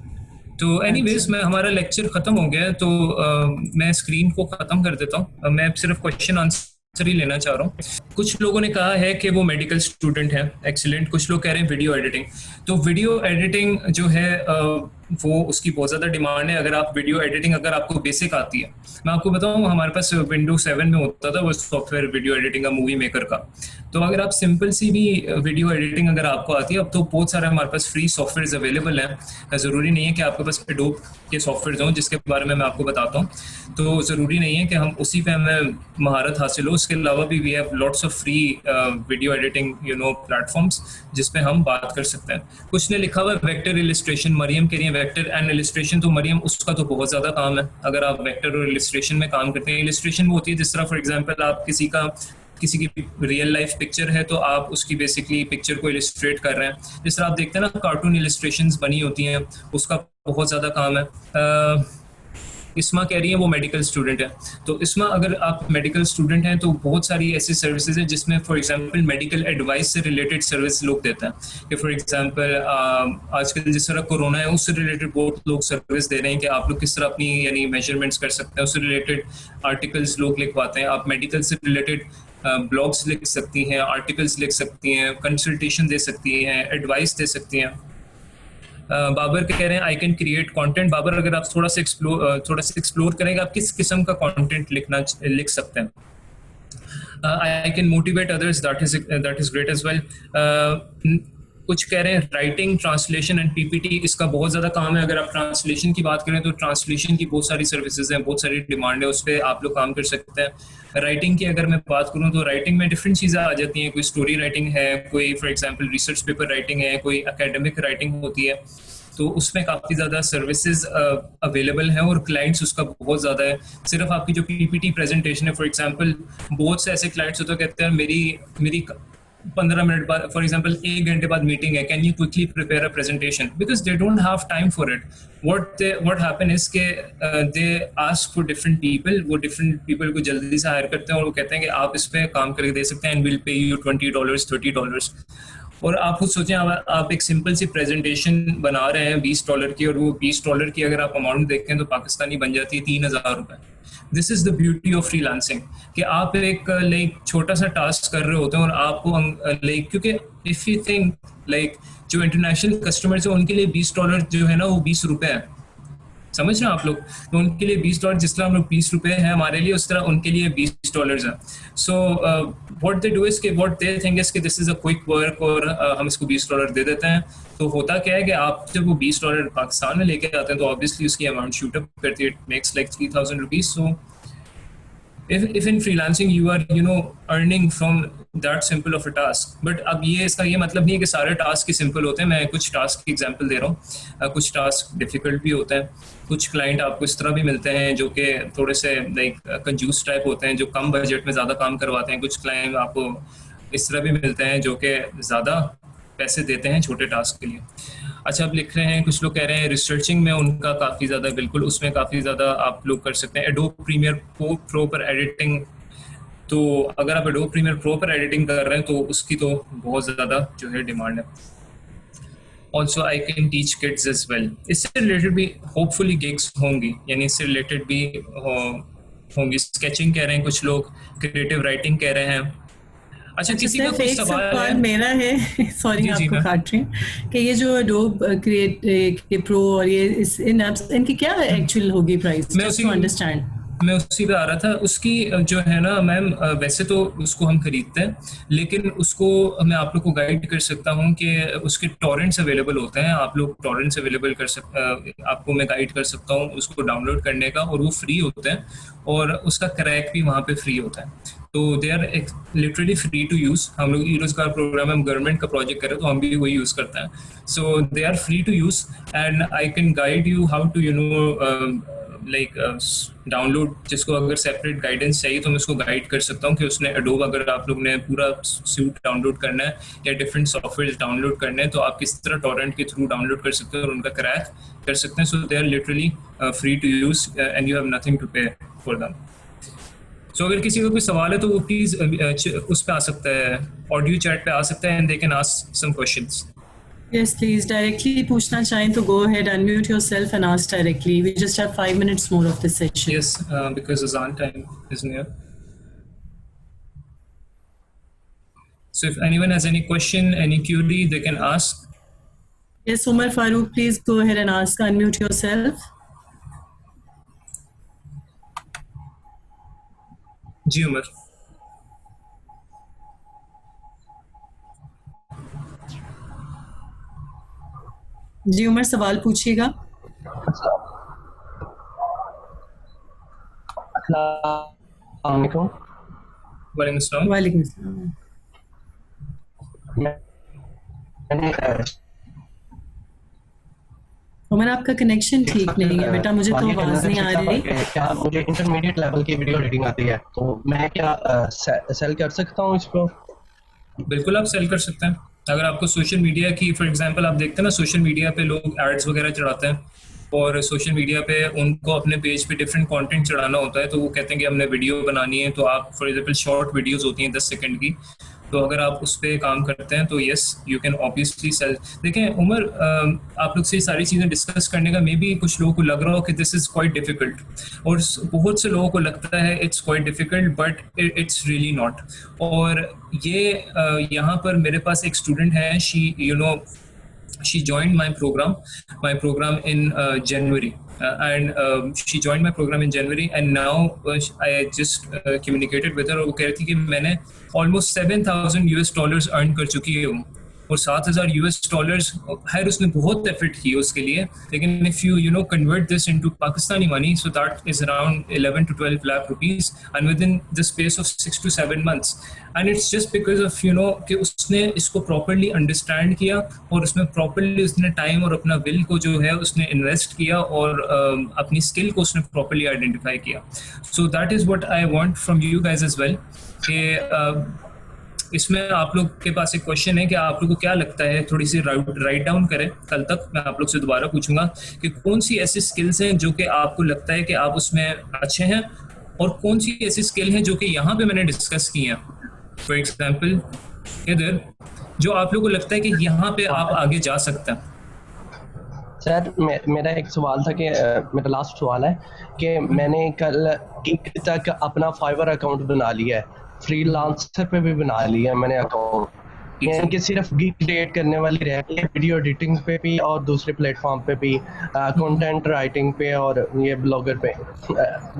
तो एनीवेज मैं हमारा लेक्चर ख़त्म हो गया है तो मैं स्क्रीन को ख़त्म कर देता हूँ। मैं सिर्फ क्वेश्चन आंसर ही लेना चाह रहा हूँ। कुछ लोगों ने कहा है कि वो मेडिकल स्टूडेंट है, एक्सीलेंट। कुछ लोग कह रहे हैं वीडियो एडिटिंग। तो वीडियो एडिटिंग जो है वो उसकी बहुत ज़्यादा डिमांड है। अगर आप वीडियो एडिटिंग अगर आपको बेसिक आती है, मैं आपको बताऊँ हमारे पास Windows 7 में होता था वो सॉफ्टवेयर वीडियो एडिटिंग का, मूवी मेकर का। तो अगर आप सिंपल सी भी वीडियो एडिटिंग अगर आपको आती है, अब तो बहुत सारे हमारे पास फ्री सॉफ्टवेयर अवेलेबल हैं। ज़रूरी नहीं है कि आपके पास एडोब के सॉफ्टवेयर हों जिसके बारे में मैं आपको बताता हूँ। तो ज़रूरी नहीं है कि हम उसी पे हमें महारत हासिल हो, उसके अलावा भी we have lots of free video editing platforms जिस पे हम बात कर सकते हैं। कुछ ने लिखा हुआ है वेक्टर इलिस्ट्रेशन, मरियम कह रही है वेक्टर एंड इलिस्ट्रेशन। तो मरियम उसका तो बहुत ज़्यादा काम है। अगर आप वेक्टर और इलिस्ट्रेशन में काम करते हैं, इलिस्ट्रेशन वो होती है जिस तरह फॉर एग्जांपल आप किसी की रियल लाइफ पिक्चर है तो आप उसकी बेसिकली पिक्चर को इलिस्ट्रेट कर रहे हैं। जिस तरह आप देखते हैं ना कार्टून इलिस्ट्रेशंस बनी होती हैं, उसका बहुत ज़्यादा काम है। इस्मा कह रही है वो मेडिकल स्टूडेंट है। तो इस्मा अगर आप मेडिकल स्टूडेंट हैं तो बहुत सारी ऐसी सर्विसेज हैं जिसमें फॉर एग्जांपल मेडिकल एडवाइस से रिलेटेड सर्विस लोग देते हैं। कि फॉर एग्जांपल आजकल जिस तरह कोरोना है उससे रिलेटेड बहुत लोग सर्विस दे रहे हैं कि आप लोग किस तरह अपनी यानी मेजरमेंट्स कर सकते हैं, उससे रिलेटेड आर्टिकल्स लोग लिखवाते हैं। आप मेडिकल से रिलेटेड ब्लॉग्स लिख सकती हैं, आर्टिकल्स लिख सकती हैं, कंसल्टेशन दे सकती हैं, एडवाइस दे सकती हैं। बाबर कह रहे हैं I can create content. Babar अगर आप थोड़ा सा एक्सप्लोर करेंगे आप किस किस्म का कंटेंट लिख सकते हैं। I can motivate others, that is great as well. कुछ कह रहे हैं राइटिंग, ट्रांसलेशन एंड PPT, इसका बहुत ज़्यादा काम है। अगर आप ट्रांसलेशन की बात करें तो ट्रांसलेशन की बहुत सारी सर्विसेज हैं, बहुत सारी डिमांड है, उस पर आप लोग काम कर सकते हैं। राइटिंग की अगर मैं बात करूं तो राइटिंग में डिफरेंट चीज़ें आ जाती हैं। कोई स्टोरी राइटिंग है, कोई for example research paper writing है, कोई एकेडमिक राइटिंग होती है। तो उसमें काफ़ी ज़्यादा सर्विसेज अवेलेबल हैं और क्लाइंट्स उसका बहुत ज़्यादा है। सिर्फ आपकी जो PPT प्रेजेंटेशन है, फॉर एग्जांपल बहुत से ऐसे क्लाइंट्स होते हैं कहते हैं मेरी 15 मिनट बाद, फॉर एग्जांपल 1 घंटे बाद मीटिंग है, can you quickly prepare a presentation, because they don't have time for it. What happen is के they ask for different people, वो डिफरेंट पीपल को जल्दी से हायर करते हैं और वो कहते हैं कि आप इस पे काम करके दे सकते हैं एंड विल पे यू $20 $30. और आप खुद सोचें, आप एक सिंपल सी प्रेजेंटेशन बना रहे हैं $20 की, और वो $20 की अगर आप अमाउंट देखते हैं तो पाकिस्तानी बन जाती है 3,000 रुपए. This is the beauty of freelancing, कि आप एक लाइक छोटा सा टास्क कर रहे होते हैं और आपको लाइक, क्योंकि इफ यू थिंक लाइक जो इंटरनेशनल कस्टमर्स है उनके लिए $20 जो है ना वो 20 रुपए है. समझ रहे हैं आप लोग? तो उनके लिए $20 जिस तरह हम लोग 20 रुपए है हमारे लिए, उस तरह उनके लिए $20 है. So what they do is के व्हाट दे थिंक इज कि this is a quick work, और हम इसको $20 दे देते हैं. तो होता क्या है कि आप जब वो $20 पाकिस्तान में लेके आते हैं तो ऑब्वियसली उसकी अमाउंट शूट अप करती है, it makes like 3,000 rupees. So if in freelancing you are earning from that simple of a task, but अब ये इसका ये मतलब नहीं है कि सारे टास्क ही सिंपल होते हैं. मैं कुछ टास्क की एग्जांपल दे रहा हूँ. कुछ टास्क डिफिकल्ट भी होते हैं, कुछ क्लाइंट आपको इस तरह भी मिलते हैं जो कि थोड़े से लाइक कंजूस टाइप होते हैं, जो कम बजट में ज़्यादा काम करवाते हैं. कुछ क्लाइंट आपको इस तरह भी मिलते हैं जो कि ज़्यादा पैसे देते हैं छोटे टास्क के लिए. अच्छा, आप लिख रहे हैं, कुछ लोग कह रहे हैं रिसर्चिंग में उनका काफ़ी ज़्यादा, बिल्कुल उसमें काफ़ी ज़्यादा आप लोग कर सकते हैं. एडोब प्रीमियर प्रो पर एडिटिंग, तो अगर आप एडोब प्रीमियर प्रो पर एडिटिंग कर रहे हैं तो उसकी तो बहुत ज़्यादा जो है डिमांड है. Also I can teach kids as well. इससे रिलेटेड भी होपफुली गिग्स होंगी, यानी इससे रिलेटेड भी होंगी. स्केचिंग कह रहे हैं कुछ लोग, क्रिएटिव राइटिंग कह रहे हैं. अच्छा, किसी का कुछ सवाल है? मेरा है, सॉरी आपको काट रही हूँ, कि ये जो एडोब क्रिएट प्रो और ये इन एप्स, इनकी क्या एक्चुअल होगी प्राइस? मैं उसी पे आ रहा था. उसकी जो है ना मैम, वैसे तो उसको हम खरीदते हैं, लेकिन उसको मैं आप लोग को गाइड कर सकता हूँ कि उसके टॉरेंट्स अवेलेबल होते हैं. आप लोग टॉरेंट्स अवेलेबल आपको मैं गाइड कर सकता हूँ उसको डाउनलोड करने का, और वो फ्री होते हैं और उसका क्रैक भी वहाँ पे फ्री होता है. तो they are literally free to use. हम लोग ई-रोजगार प्रोग्राम में हम गवर्नमेंट का प्रोजेक्ट कर रहे हैं तो हम भी वही यूज़ करते हैं. So they are free to use and I can guide you how to like download. जिसको अगर सेपरेट गाइडेंस चाहिए तो मैं उसको गाइड कर सकता हूँ कि उसने एडोब, अगर आप लोग ने पूरा सूट डाउनलोड करना है या डिफरेंट सॉफ्टवेयर डाउनलोड करने हैं तो आप किस तरह टॉरेंट के थ्रू डाउनलोड कर सकते हैं और उनका क्रैक कर सकते हैं. So they are literally free to use and you have nothing to pay for them. सो अगर किसी को कोई सवाल है तो वो प्लीज़ उस पे आ सकता है, ऑडियो चैट पे आ सकता है, and they can ask some questions. Yes, please. Directly पूछना चाहें तो go ahead, unmute yourself and ask directly. We just have 5 minutes more of this session. Yes, because Azan time is near. So if anyone has any question, any query, they can ask. Yes, Umar Farooq, please go ahead and ask. Unmute yourself. जी उमर. जी उमर, सवाल पूछिएगा. वालेकुम अस्सलाम. वालेकुम अस्सलाम. उमर, आपका connection ठीक नहीं है बेटा, मुझे तो आवाज नहीं आ रही. क्या मुझे इंटरमीडिएट लेवल की वीडियो एडिटिंग आती है, तो मैं क्या सेल कर सकता हूँ इसको? बिल्कुल आप सेल कर सकते हैं. अगर आपको सोशल मीडिया की, फॉर एग्जांपल आप देखते हैं ना सोशल मीडिया पे लोग एड्स वगैरह चढ़ाते हैं, और सोशल मीडिया पे उनको अपने पेज पे डिफरेंट कंटेंट चढ़ाना होता है, तो वो कहते हैं कि हमने वीडियो बनानी है, तो आप फॉर एग्जांपल शॉर्ट वीडियोस होती हैं 10 सेकंड की, तो अगर आप उस पर काम करते हैं तो yes you can obviously sell. देखें उमर, आप लोग से सारी चीज़ें डिस्कस करने का मे बी कुछ लोगों को लग रहा हो कि दिस इज़ क्वाइट डिफ़िकल्ट, और बहुत से लोगों को लगता है it's quite difficult, but it's really not. और ये यहाँ पर मेरे पास एक स्टूडेंट है, she joined my program in January, and she joined my program in January, and now I just communicated with her. वो कह रही थी कि मैंने almost $7,000 earn कर चुकी हूँ, और $7,000 खैर उसने बहुत एफर्ट की उसके लिए, लेकिन if you convert this into Pakistani money, so that is around 11 to 12 lakh rupees, and within the space of 6 to 7 months. And it's just because of कि उसने इसको properly understand किया, और उसमें properly उसने टाइम और अपना will को जो है उसने इन्वेस्ट किया, और अपनी स्किल को उसने properly identify किया. So that is what I want from you guys as well, कि इसमें आप लोग के पास एक क्वेश्चन है कि आप लोग को क्या लगता है, थोड़ी सी राइट डाउन करें, कल तक मैं आप लोग से दोबारा पूछूंगा कि कौन सी ऐसी स्किल्स हैं जो कि आपको लगता है कि आप उसमें अच्छे हैं, और कौन सी ऐसी स्किल हैं जो कि यहाँ पे मैंने डिस्कस की हैं। फॉर एग्जाम्पल इधर जो आप लोग को लगता है कि यहाँ पे आप आगे जा सकते हैं। सर मेरा एक सवाल था कि मेरा लास्ट सवाल है कि मैंने कल गिग तक अपना फाइवर अकाउंट बना लिया है, फ्रीलांसर पे भी बना लिया है मैंने अकाउंट, यानी कि सिर्फ गिग क्रिएट करने वाली रह गई है, वीडियो एडिटिंग पे भी और दूसरे प्लेटफॉर्म पे भी, कंटेंट राइटिंग पे और ये ब्लॉगर पे,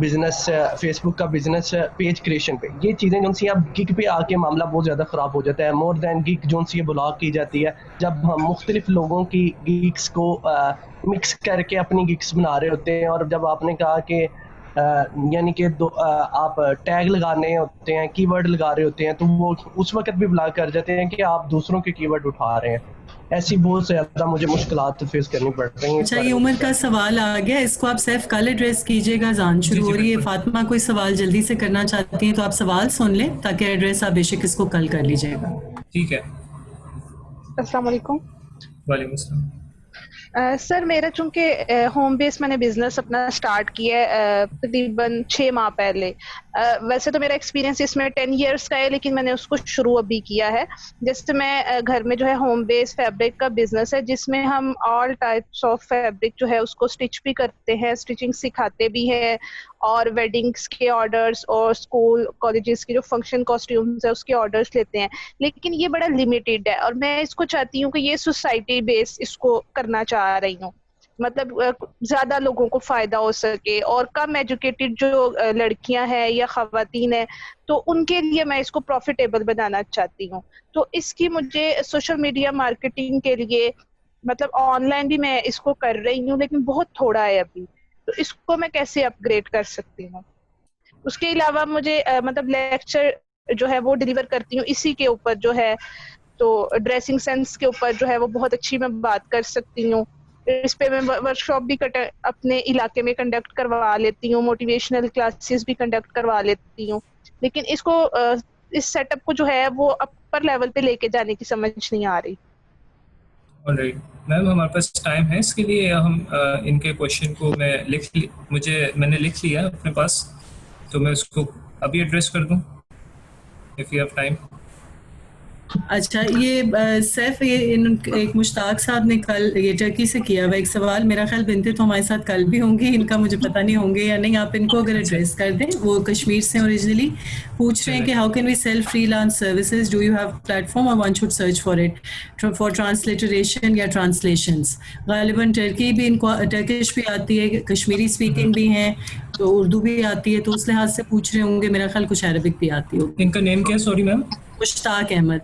बिजनेस फेसबुक का बिजनेस पेज क्रिएशन पे, ये चीज़ें जो सी अब गिग पे आके मामला बहुत ज़्यादा ख़राब हो जाता है। मोर देन गिग जो सी ब्लॉग की जाती है, जब हम मुख्तलिफ लोगों की गिग्स को मिक्स करके अपनी गिग्स बना रहे होते हैं, और जब आपने कहा कि यानी कि आप टैग लगाने होते हैं, कीवर्ड लगा रहे होते हैं, तो वो उस वक्त भी ब्लॉक कर जाते हैं कि आप दूसरों के कीवर्ड उठा रहे हैं। ऐसी बहुत ज़्यादा मुझे मुश्किलात फेस करनी पड़ रही हैं। अच्छा, ये उमर का सवाल आ गया, इसको आप सिर्फ कल एड्रेस कीजिएगा, जान शुरू हो रही है। फातिमा कोई सवाल जल्दी से करना चाहती हैं तो आप सवाल सुन लें, ताकि एड्रेस आप बेशक इसको कल कर लीजिएगा। ठीक है। अस्सलाम वालेकुम। वालेकुम अस्सलाम। सर मेरा चूंकि होम बेस मैंने बिजनेस अपना स्टार्ट किया है तकरीबन 6 माह पहले। वैसे तो मेरा एक्सपीरियंस इसमें 10 इयर्स का है, लेकिन मैंने उसको शुरू अभी किया है। जैसे मैं घर में जो है होम बेस फैब्रिक का बिजनेस है, जिसमें हम ऑल टाइप्स ऑफ फैब्रिक जो है उसको स्टिच भी करते हैं, स्टिचिंग सिखाते भी हैं, और वेडिंग्स के ऑर्डर्स और स्कूल कॉलेजेस के जो फंक्शन कॉस्ट्यूम्स है उसके ऑर्डर्स लेते हैं। लेकिन ये बड़ा लिमिटेड है, और मैं इसको चाहती हूँ कि ये सोसाइटी बेस इसको करना चाह रही हूँ, मतलब ज्यादा लोगों को फायदा हो सके, और कम एजुकेटेड जो लड़कियां हैं या खवातीन हैं तो उनके लिए मैं इसको प्रॉफिटेबल बनाना चाहती हूँ। तो इसकी मुझे सोशल मीडिया मार्केटिंग के लिए, मतलब ऑनलाइन भी मैं इसको कर रही हूँ, लेकिन बहुत थोड़ा है अभी, तो इसको मैं कैसे अपग्रेड कर सकती हूँ। उसके अलावा मुझे मतलब लेक्चर जो है वो डिलीवर करती हूँ इसी के ऊपर जो है, तो ड्रेसिंग सेंस के ऊपर जो है वो बहुत अच्छी मैं बात कर सकती हूँ। इस पे मैं वर्कशॉप भी अपने इलाके में कंडक्ट करवा लेती हूँ, मोटिवेशनल क्लासेस भी कंडक्ट करवा लेती हूँ, लेकिन इसको इस सेटअप को जो है वो अपर लेवल पे लेके जाने की समझ नहीं आ रही। ऑलराइट मैम, हमारे पास टाइम है इसके लिए, हम इनके क्वेश्चन को मैंने लिख लिया अपने पास, तो मैं उसको अभी एड्रेस कर दूं इफ यू हैव टाइम। अच्छा, ये सैफ, ये एक मुश्ताक साहब ने कल ये टर्की से किया हुआ एक सवाल, मेरा ख्याल बिनते तो हमारे साथ कल भी होंगी, इनका मुझे पता नहीं होंगे या नहीं, आप इनको अगर एड्रेस कर दें। वो कश्मीर से ओरिजिनली पूछ रहे हैं कि how can we sell freelance services, do you have platform और one should search for it for transliteration या ट्रांसलेशंस। गालिबन टर्की भी इनको टर्किश भी आती है, कश्मीरी स्पीकिंग भी हैं, तो उर्दू भी आती है, तो उस लिहाज से पूछ रहे होंगे। मेरा ख्याल कुछ अरबिक भी आती हो। इनका नेम क्या है? Sorry ma'am. मुश्ताक अहमद।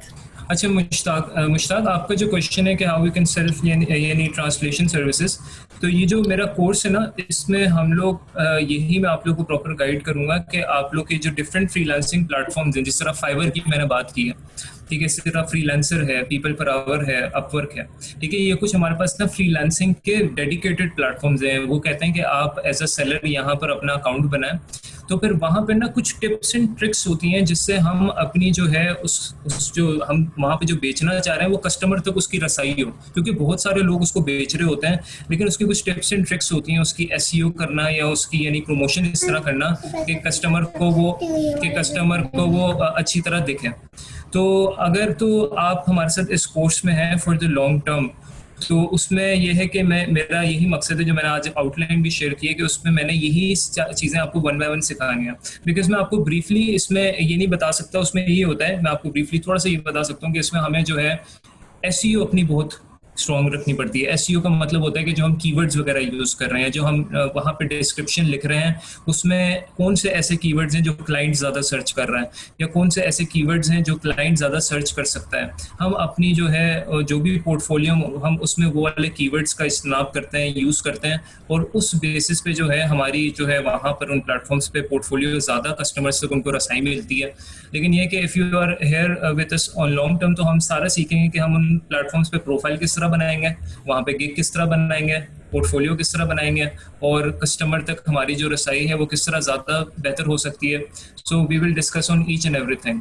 अच्छा मुश्ताक, आपका जो क्वेश्चन है कि हाउ वी कैन सेल्फ यानी ट्रांसलेशन सर्विसेज, तो ये जो मेरा कोर्स है ना, इसमें हम लोग यही मैं आप लोगों को प्रॉपर गाइड करूंगा कि आप लोग के जो डिफरेंट फ्रीलांसिंग प्लेटफॉर्म्स हैं, जिस तरह फाइवर की मैंने बात की है, ठीक है, इसी तरह फ्रीलांसर है, पीपल पर आवर है, अपवर्क है, ठीक है, ये कुछ हमारे पास ना फ्रीलांसिंग के डेडिकेटेड प्लेटफॉर्म्स हैं। वो कहते हैं कि आप एज अ सेलर यहाँ पर अपना अकाउंट बनाएं, तो फिर वहाँ पर ना कुछ टिप्स एंड ट्रिक्स होती हैं जिससे हम अपनी जो है उस जो हम वहाँ पे जो बेचना चाह रहे हैं वो कस्टमर तक उसकी रसाई हो, क्योंकि बहुत सारे लोग उसको बेच रहे होते हैं, लेकिन उसकी कुछ टिप्स एंड ट्रिक्स होती हैं, उसकी एसईओ करना या उसकी यानी प्रमोशन इस तरह करना कि कस्टमर को वो अच्छी तरह दिखे। तो अगर तो आप हमारे साथ इस कोर्स में हैं फॉर द लॉन्ग टर्म, तो उसमें यह है कि मेरा यही मकसद है जो मैंने आज आउटलाइन भी शेयर की है कि उसमें मैंने यही चीज़ें आपको 1 बाय 1 सिखानी है। बिकॉज मैं आपको ब्रीफली इसमें ये नहीं बता सकता, उसमें ये होता है, मैं आपको ब्रीफली थोड़ा सा ये बता सकता हूँ कि इसमें हमें जो है एसईओ अपनी बहुत स्ट्रॉन्ग रखनी पड़ती है। एसईओ का मतलब होता है कि जो हम कीवर्ड्स वगैरह यूज़ कर रहे हैं, जो हम वहाँ पे डिस्क्रिप्शन लिख रहे हैं, उसमें कौन से ऐसे कीवर्ड्स हैं जो क्लाइंट ज़्यादा सर्च कर रहा है, या कौन से ऐसे कीवर्ड्स हैं जो क्लाइंट ज़्यादा सर्च कर सकता है। हम अपनी जो है जो भी पोर्टफोलियो हम उसमें वो वाले कीवर्ड्स का इस्तेमाल करते हैं, यूज़ करते हैं, और उस बेसिस पे जो है हमारी जो है वहाँ पर उन प्लेटफॉर्म्स पे पोर्टफोलियो ज़्यादा कस्टमर्स तक उनको रसाई मिलती है। लेकिन ये कि if you are here with us on long term, तो हम सारा सीखेंगे कि हम उन प्लेटफॉर्म्स पे प्रोफाइल किस तरह बनाएंगे, वहाँ पे गिग किस तरह बनाएंगे, पोर्टफोलियो किस तरह बनाएंगे, और कस्टमर तक हमारी जो रसाई है वो किस तरह ज़्यादा बेहतर हो सकती है। So we will discuss on each and everything.